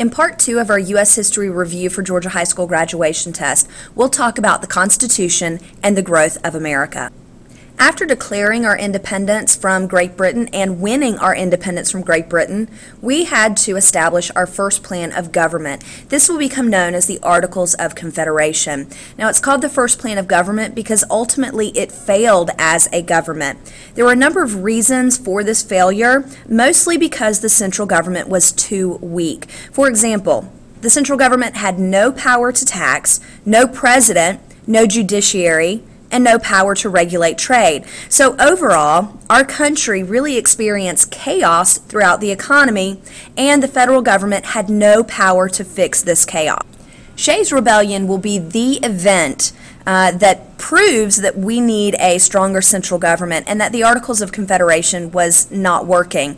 In Part 2 of our U.S. History Review for Georgia High School graduation test, we'll talk about the Constitution and the growth of America. After declaring our independence from Great Britain and winning our independence from Great Britain, we had to establish our first plan of government. This will become known as the Articles of Confederation. Now, it's called the first plan of government because ultimately it failed as a government. There were a number of reasons for this failure, mostly because the central government was too weak. For example, the central government had no power to tax, no president, no judiciary, and no power to regulate trade. So overall, our country really experienced chaos throughout the economy, and the federal government had no power to fix this chaos. Shays' Rebellion will be the event that proves that we need a stronger central government and that the Articles of Confederation was not working.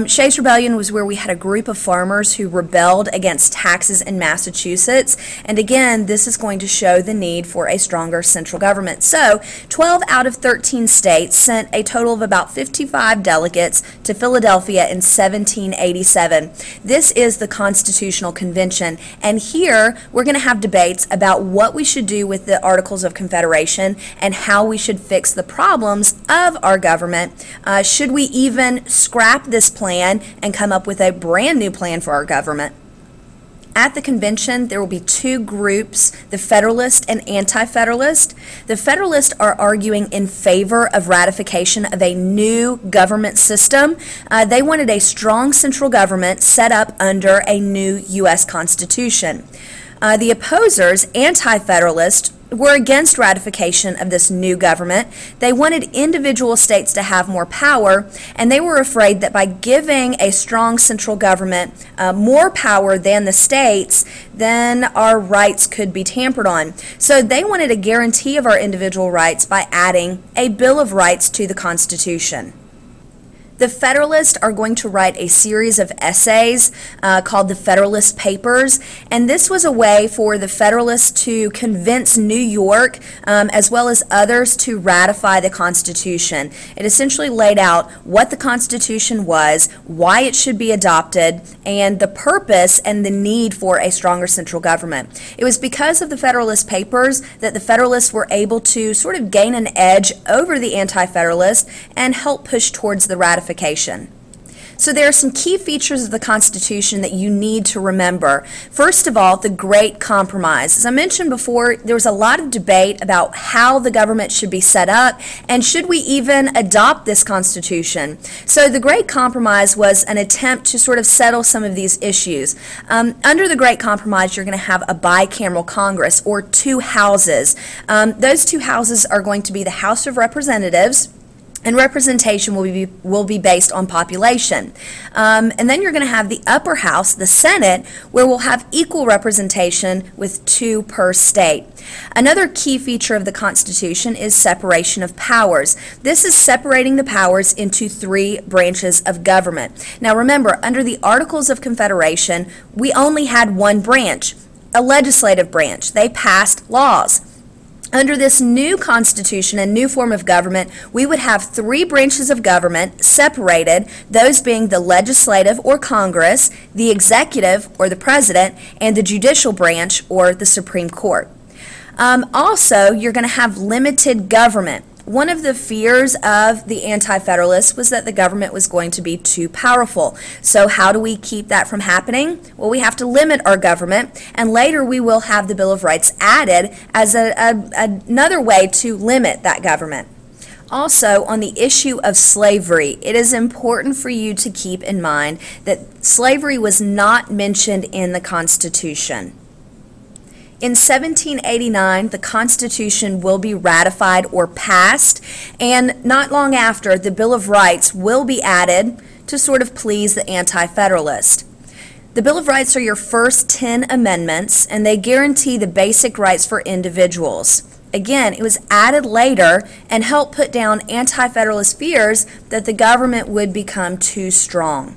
Shays' Rebellion was where we had a group of farmers who rebelled against taxes in Massachusetts, and again, this is going to show the need for a stronger central government. So 12 out of 13 states sent a total of about 55 delegates to Philadelphia in 1787. This is the Constitutional Convention, and here we're going to have debates about what we should do with the Articles of Confederation and how we should fix the problems of our government. Should we even scrap this plan and come up with a brand new plan for our government? At the convention, there will be two groups, the Federalist and Anti-Federalist. The Federalists are arguing in favor of ratification of a new government system. They wanted a strong central government set up under a new U.S. Constitution. The opposers, Anti-Federalists, were against ratification of this new government. They wanted individual states to have more power, and they were afraid that by giving a strong central government more power than the states, then our rights could be tampered on. So they wanted a guarantee of our individual rights by adding a Bill of Rights to the Constitution. The Federalists are going to write a series of essays called the Federalist Papers, and this was a way for the Federalists to convince New York as well as others to ratify the Constitution. It essentially laid out what the Constitution was, why it should be adopted, and the purpose and the need for a stronger central government. It was because of the Federalist Papers that the Federalists were able to sort of gain an edge over the Anti-Federalists and help push towards the ratification. So there are some key features of the Constitution that you need to remember. First of all, the Great Compromise. As I mentioned before, there was a lot of debate about how the government should be set up and should we even adopt this Constitution. So the Great Compromise was an attempt to sort of settle some of these issues. Under the Great Compromise, you're going to have a bicameral Congress, or two houses. Those two houses are going to be the House of Representatives, and representation will be based on population. And then you're going to have the upper house, the Senate, where we'll have equal representation with two per state. Another key feature of the Constitution is separation of powers. This is separating the powers into three branches of government. Now remember, under the Articles of Confederation, we only had one branch, a legislative branch. They passed laws. Under this new Constitution and new form of government, we would have three branches of government separated, those being the legislative, or Congress, the executive, or the president, and the judicial branch, or the Supreme Court. Also, you're going to have limited government. One of the fears of the Anti-Federalists was that the government was going to be too powerful. So how do we keep that from happening? Well, we have to limit our government, and later we will have the Bill of Rights added as another way to limit that government. Also, on the issue of slavery, it is important for you to keep in mind that slavery was not mentioned in the Constitution. In 1789, the Constitution will be ratified or passed, and not long after, the Bill of Rights will be added to sort of please the Anti-Federalist. The Bill of Rights are your first 10 amendments, and they guarantee the basic rights for individuals. Again, it was added later and helped put down Anti-Federalist fears that the government would become too strong.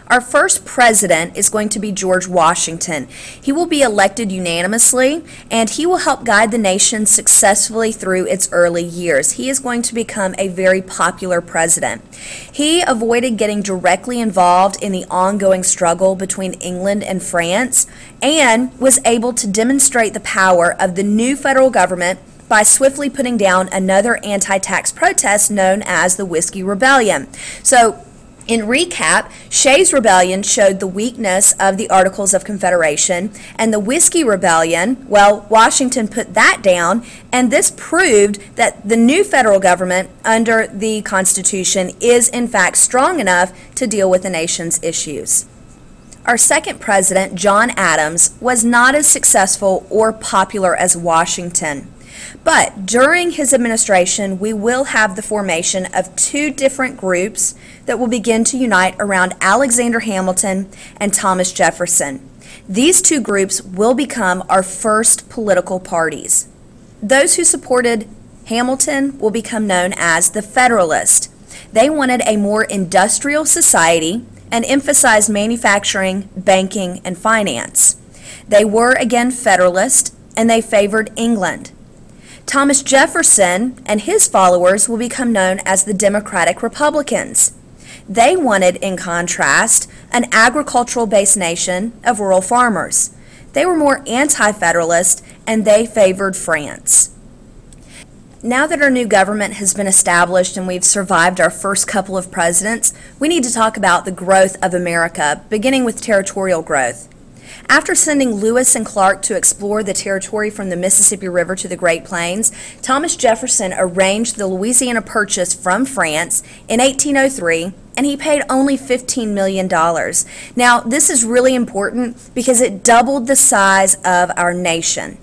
Our first president is going to be George Washington. He will be elected unanimously, and he will help guide the nation successfully through its early years. He is going to become a very popular president. He avoided getting directly involved in the ongoing struggle between England and France, and was able to demonstrate the power of the new federal government by swiftly putting down another anti-tax protest known as the Whiskey Rebellion. So, in recap, Shays' Rebellion showed the weakness of the Articles of Confederation, and the Whiskey Rebellion, well, Washington put that down, and this proved that the new federal government under the Constitution is in fact strong enough to deal with the nation's issues. Our second president, John Adams, was not as successful or popular as Washington. But during his administration, we will have the formation of two different groups that will begin to unite around Alexander Hamilton and Thomas Jefferson. These two groups will become our first political parties. Those who supported Hamilton will become known as the Federalists. They wanted a more industrial society and emphasized manufacturing, banking, and finance. They were again Federalist, and they favored England. Thomas Jefferson and his followers will become known as the Democratic Republicans. They wanted, in contrast, an agricultural-based nation of rural farmers. They were more anti-federalist, and they favored France. Now that our new government has been established and we've survived our first couple of presidents, we need to talk about the growth of America, beginning with territorial growth. After sending Lewis and Clark to explore the territory from the Mississippi River to the Great Plains, Thomas Jefferson arranged the Louisiana Purchase from France in 1803, and he paid only $15 million. Now, this is really important because it doubled the size of our nation.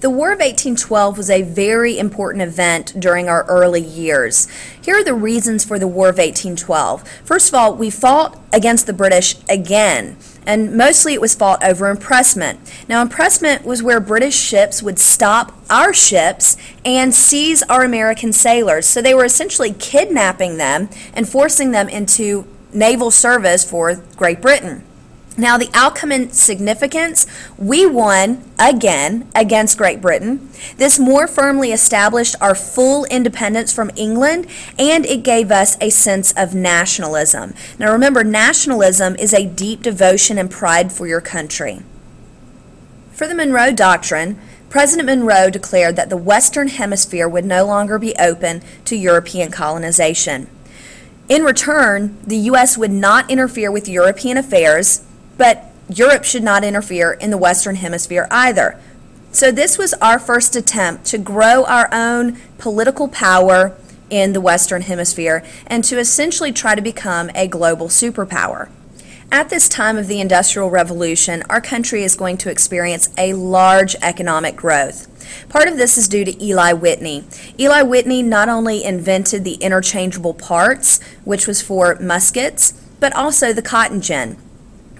The War of 1812 was a very important event during our early years. Here are the reasons for the War of 1812. First of all, we fought against the British again, and mostly it was fought over impressment. Now, impressment was where British ships would stop our ships and seize our American sailors. So they were essentially kidnapping them and forcing them into naval service for Great Britain. Now, the outcome and significance, we won again against Great Britain. This more firmly established our full independence from England, and it gave us a sense of nationalism. Now, remember, nationalism is a deep devotion and pride for your country. For the Monroe Doctrine, President Monroe declared that the Western Hemisphere would no longer be open to European colonization. In return, the U.S. would not interfere with European affairs, but Europe should not interfere in the Western Hemisphere either. So this was our first attempt to grow our own political power in the Western Hemisphere and to essentially try to become a global superpower. At this time of the Industrial Revolution, our country is going to experience a large economic growth. Part of this is due to Eli Whitney. Eli Whitney not only invented the interchangeable parts, which was for muskets, but also the cotton gin.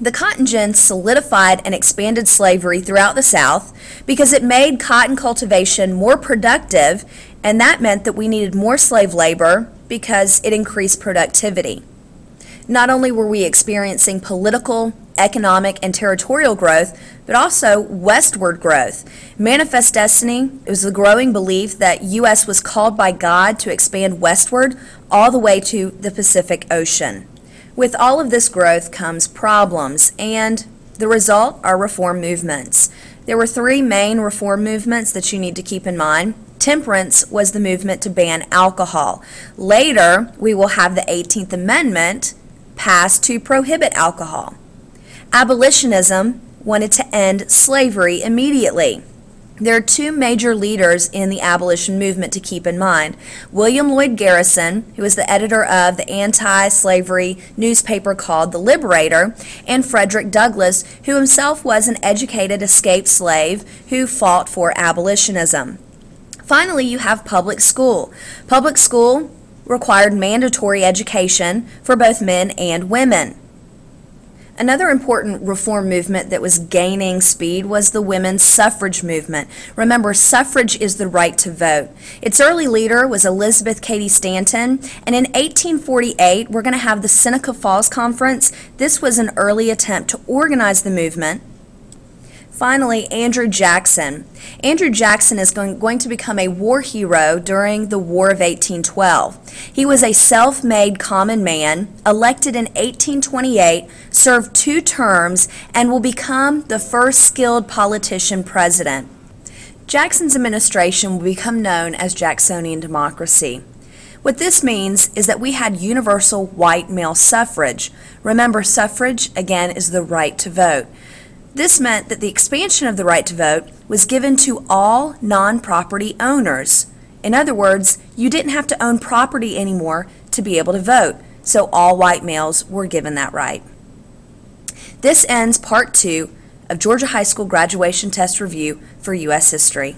The cotton gin solidified and expanded slavery throughout the South because it made cotton cultivation more productive, and that meant that we needed more slave labor because it increased productivity. Not only were we experiencing political, economic, and territorial growth, but also westward growth. Manifest Destiny, it was the growing belief that U.S. was called by God to expand westward all the way to the Pacific Ocean. With all of this growth comes problems, and the result are reform movements. There were three main reform movements that you need to keep in mind. Temperance was the movement to ban alcohol. Later, we will have the 18th Amendment passed to prohibit alcohol. Abolitionism wanted to end slavery immediately. There are two major leaders in the abolition movement to keep in mind. William Lloyd Garrison, who was the editor of the anti-slavery newspaper called The Liberator, and Frederick Douglass, who himself was an educated escaped slave who fought for abolitionism. Finally, you have public school. Public school required mandatory education for both men and women. Another important reform movement that was gaining speed was the women's suffrage movement. Remember, suffrage is the right to vote. Its early leader was Elizabeth Cady Stanton, and in 1848, we're going to have the Seneca Falls Conference. This was an early attempt to organize the movement. Finally, Andrew Jackson. Andrew Jackson is going to become a war hero during the War of 1812. He was a self-made common man, elected in 1828, served 2 terms, and will become the first skilled politician president. Jackson's administration will become known as Jacksonian democracy. What this means is that we had universal white male suffrage. Remember, suffrage, again, is the right to vote. This meant that the expansion of the right to vote was given to all non-property owners. In other words, you didn't have to own property anymore to be able to vote, so all white males were given that right. This ends Part 2 of Georgia High School Graduation Test Review for U.S. History.